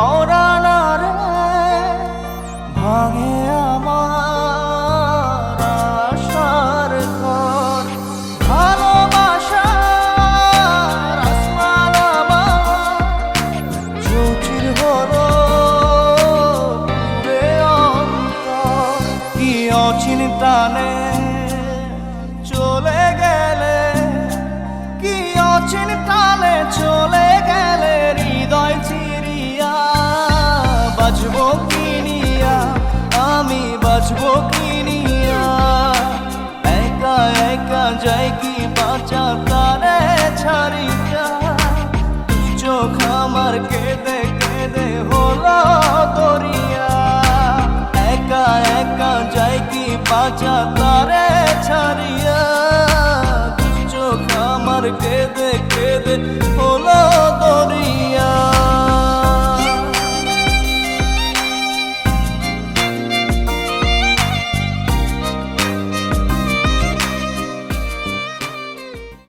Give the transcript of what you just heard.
পরাণারে ভাঙে আমার আশার ঘর। ভালোবাসার আসমান আমার চৌচির হলো পুরে অন্তর। কি অচিন টানে চলে গেলে, কি অচিন টানে চলে গেলে হৃদয় চিরিয়া। বাঁচবো কিনিয়া, আমি বাঁচবো কিনিয়া, একা একা যাই কি বাঁচা তারে ছাড়িয়া। তুই চোখ আমার কেঁদে কেঁদে হলো দরিয়া, একা একা যাই কি বাঁচা তারে ছাড়িয়া। তুই চোখ আমার কেঁদে কেঁদে হলো দরিয়া।